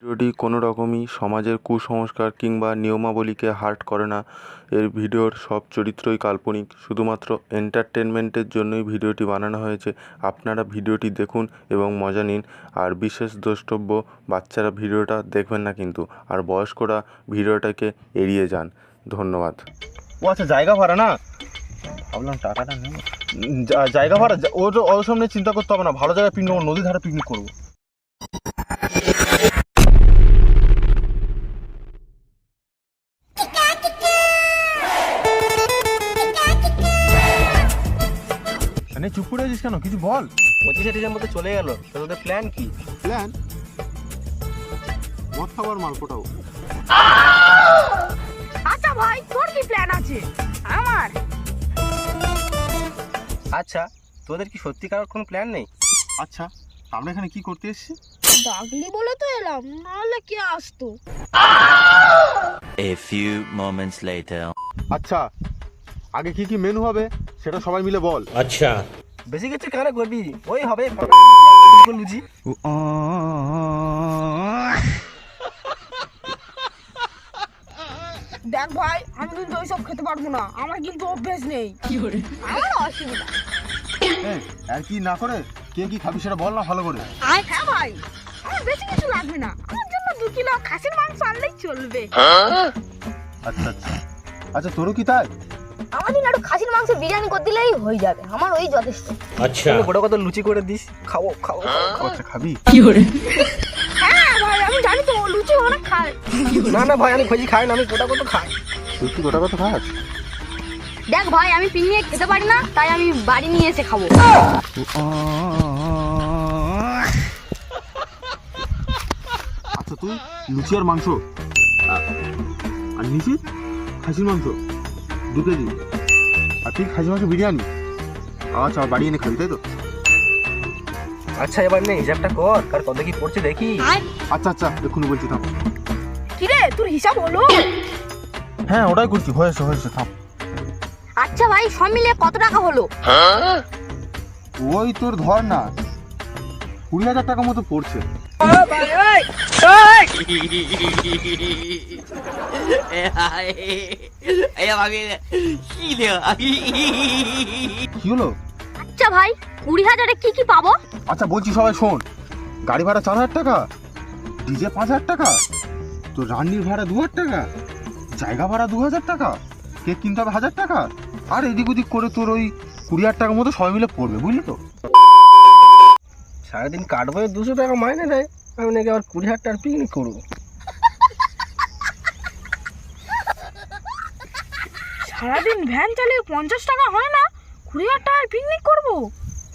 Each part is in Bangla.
ভিডিওটি কোনো রকমই সমাজের কুসংস্কার কিংবা নিয়মাবলীকে হার্ট করে না। এর ভিডিওর সব চরিত্রই কাল্পনিক, শুধুমাত্র এন্টারটেনমেন্টের জন্যই ভিডিওটি বানানো হয়েছে। আপনারা ভিডিওটি দেখুন এবং মজা নিন। আর বিশেষ দ্রষ্টব্য, বাচ্চারা ভিডিওটা দেখবেন না কিন্তু, আর বয়স্করা ভিডিওটাকে এড়িয়ে যান। ধন্যবাদ। ও আচ্ছা, জায়গা ভাড়া না, ভাবলাম টাকাটা নেব। জায়গা ভাড়া ওর সামনে চিন্তা করতে হবে না, ভালো জায়গায় পিকনিক করবো, নদী ধারে পিকনিক করবো। চুপ করে আছিস কেন, কিছু বল। 25 ডিসেম্বর তো চলে গেল, তোদের প্ল্যান কি? প্ল্যান মদ খাবার মাল কোটাও। আচ্ছা ভাই, তোর কি প্ল্যান আছে? আমার আচ্ছা, তোদের কি সত্যিকার কোনো প্ল্যান নেই? আচ্ছা, আমরা এখানে কি করতে এসেছি? ডাকলি বলে তো এলাম, নাহলে কে আসতো? A few moments later. আচ্ছা, আগে কি কি মেনু হবে সেটা সবাই মিলে বল। अच्छा বেশি কিছু কেন করবি? ওই হবে লুচি। দেখ ভাই, আমি কিন্তু ওইসব খেতে পারবো না, আমার কিন্তু অভ্যেস নেই। আমার অসুবিধা। হ্যাঁ, আর কি না করে কে কি খাবি সেটা বল না ভালো করে। হ্যাঁ ভাই, আমার বেশি কিছু লাগবে না, আমার জন্য 2 কিলো খাসির মাংস আনলেই চলবে। আচ্ছা আচ্ছা আচ্ছা, তোরও কি তাই? আমার দিন একটু খাসির মাংস বিরিয়ানি করে দিলেই হয়ে যাবে, আমার ওই যথেষ্ট। अच्छा বড় কত লুচি করে দিস, খাবো খাবো। আচ্ছা, খাবি? হ্যাঁ ভাই, আমি জানি তো ও লুচি অনেক খায়। না না ভাই, আমি খোঁজি খাই না, আমি গোটা কত খাই। তুই কি গোটা কত খাস? দেখ ভাই, আমি পিকনিকে খেতে পারি না, তাই আমি বাড়ি নিয়ে এসে খাবো। আচ্ছা, তুই লুচি আর মাংস, আর নিচে খাসির মাংস 2 কেজি, আর তুই খাসির মাংস বিরিয়ানি। আচ্ছা, বাড়ি এনে খাবি তাই তো? আচ্ছা, এবার নে হিসাবটা কর, কার কত কি পড়ছে দেখি। আচ্ছা আচ্ছা, এক্ষুনি বলছি, থাম। কি রে, তোর হিসাব হলো? হ্যাঁ, ওটাই করছি, হয়েছে হয়েছে, থাম। আচ্ছা ভাই, সব মিলে কত টাকা হলো? ওই তোর ধর না 20,000 টাকা মতো পড়ছে। কি হলো? আচ্ছা ভাই, 20,000-এ কি কি পাবো? আচ্ছা বলছি, সবাই শোন। গাড়ি ভাড়া 4,000 টাকা, ডিজে 5,000 টাকা, তোর রান্নির ভাড়া 2,000 টাকা, জায়গা ভাড়া 2,000 টাকা, কেক কিনতে হবে 1,000 টাকা, আর এদিক ওদিক করে তোর ওই 20,000 টাকার মতো সবাই মিলে পড়বে, বুঝলি তো? সারাদিন কাটবো 200 টাকা মাইনে দেয়, আমি নাকি আবার 20,000 টাকার পিকনিক করবো। সারাদিন ভ্যান চালিয়ে 50 টাকা হয় না, 20,000 টাকার পিকনিক করবো?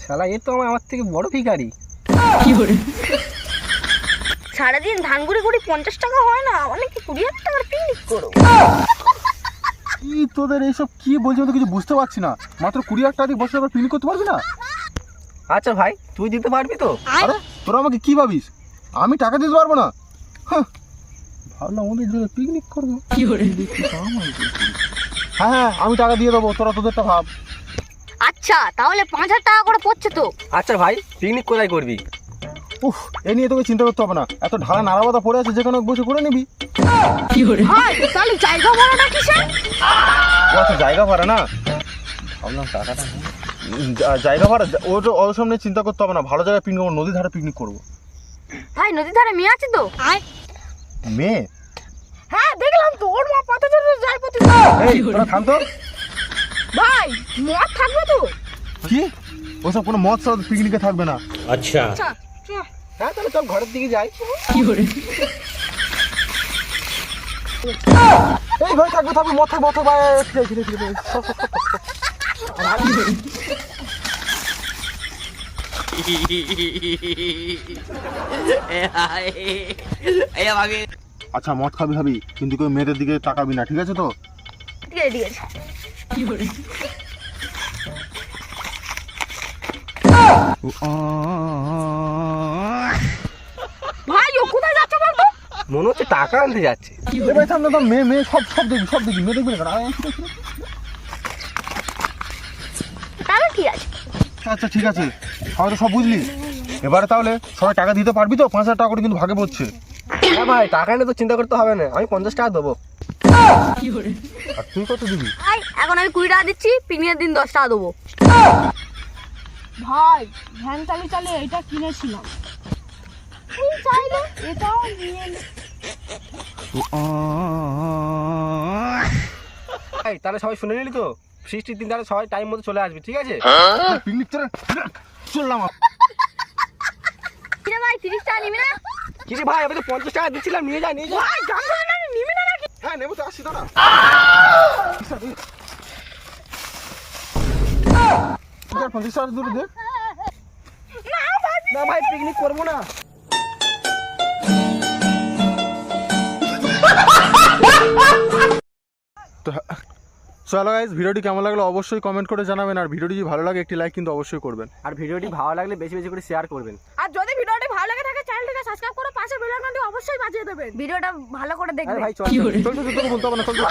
শালা এ তো আমার থেকে বড় ভিখারি। সারাদিন ধান গুড়ি গুড়ি 50 টাকা হয় না, অনেকে 20,000 টাকার পিকনিক করো। কি তোদের এইসব কি বলছি, আমি তো কিছু বুঝতে পারছি না। মাত্র 20,000 টাকা দিয়ে বসে আবার পিকনিক করতে পারবি না? আচ্ছা ভাই, তুই দিতে পারবি তো? আরে তোরা আমাকে কি ভাবিস, আমি টাকা দিতে পারবো না? হ্যাঁ, ভাবলাম আমাদের জন্য পিকনিক করবো। হ্যাঁ হ্যাঁ, আমি টাকা দিয়ে দেবো, তোরা তোদেরটা ভাব। আচ্ছা, তাহলে 5,000 টাকা করে পড়ছে তো। আচ্ছা ভাই, পিকনিক কোথায় করবি? উফ, এ নিয়ে তোকে চিন্তা করতে হবে না, এত ঢালা নাড়াবাদা পড়ে আছে, যেখানে বসে করে নিবি। ভাই, তাহলে জায়গা ভাড়াটা কিসের? ও আচ্ছা, জায়গা ভাড়া না, ভাবলাম টাকাটা নেব। জায়গা ভাড়া ওর সামনে চিন্তা করতে হবে না, ভালো জায়গায় পিকনিক করবো, নদী ধারে পিকনিক করবো। ভাই, নদীর ধারে মেয়ে আছে তো? মেয়ে? হ্যাঁ দেখলাম তো, ওর মা পাতা চড়ে যায় প্রতি। এই তোরা থাম তো। ভাই, মদ থাকবে তো? কি ওসব কোনো মদ সদ পিকনিকে থাকবে না। अच्छा আচ্ছা চ। হ্যাঁ, তাহলে চল ঘরের দিকে যাই। এই ভাই, থাকবে থাকবে, মদ থাকবে, মদ থাকবে, ফিরে ফিরে ফিরে আচ্ছা, মদ খাবি খাবি, কিন্তু কেউ মেয়েদের দিকে তাকাবি না, ঠিক আছে তো? ঠিক আছে ঠিক আছে। ভাই, ও কোথায় যাচ্ছে বলতো? মনে হচ্ছে টাকা আনতে যাচ্ছে। ভাই থাম না, থাম, মেয়ে মেয়ে সব সব দেখবি, সব দেখবি, মেয়ে দেখবি না কেন? তাহলে ঠিক আছে। আচ্ছা ঠিক আছে, সবাই তো সব বুঝলি। এবারে তাহলে সবাই টাকা দিতে পারবি তো? 5,000 টাকা করে কিন্তু ভাগে পড়ছে। হ্যাঁ ভাই, টাকা নিয়ে তো চিন্তা করতে হবে না, আমি 50 টাকা দেবো। আর তুই কত দিবি? ভাই এখন আমি 20 টাকা দিচ্ছি, পিকনিকের দিন 10 টাকা দেবো। ভাই ভ্যান চালিয়ে চালিয়ে এটা কিনেছিলাম, তুই চাইলে এটাও নিয়ে নে। ভাই তাহলে সবাই শুনে নিলি তো, বৃষ্টির দিন তাহলে সবাই টাইম মতো চলে আসবে, ঠিক আছে? পিকনিক তোরা চললাম। কিরে ভাই 30 টাকা নিবি না? কি রে ভাই, আমি তো 50 টাকা দিচ্ছিলাম, নিয়ে যা নিয়ে যা। হ্যাঁ নেবো তো, আসছি দাঁড়া। 50 টাকা দূরে দে। না ভাই, পিকনিক করবো না। তো চলো গাইস, ভিডিওটি কেমন লাগলো অবশ্যই কমেন্ট করে জানাবেন, আর ভিডিওটি যদি ভালো লাগে একটি লাইক কিন্তু অবশ্যই করবেন। আর ভিডিওটি ভালো লাগলে বেশি বেশি করে শেয়ার করবেন। আর যদি ভিডিওটি ভালো লাগে থাকে চ্যানেলটিকে সাবস্ক্রাইব করে পাশে বেল আইকনটি অবশ্যই বাজিয়ে দেবেন। ভিডিওটা ভালো করে আরে দেখবেন। ভাই চল চল চল, তোকে বলতে হবে না, চল চল।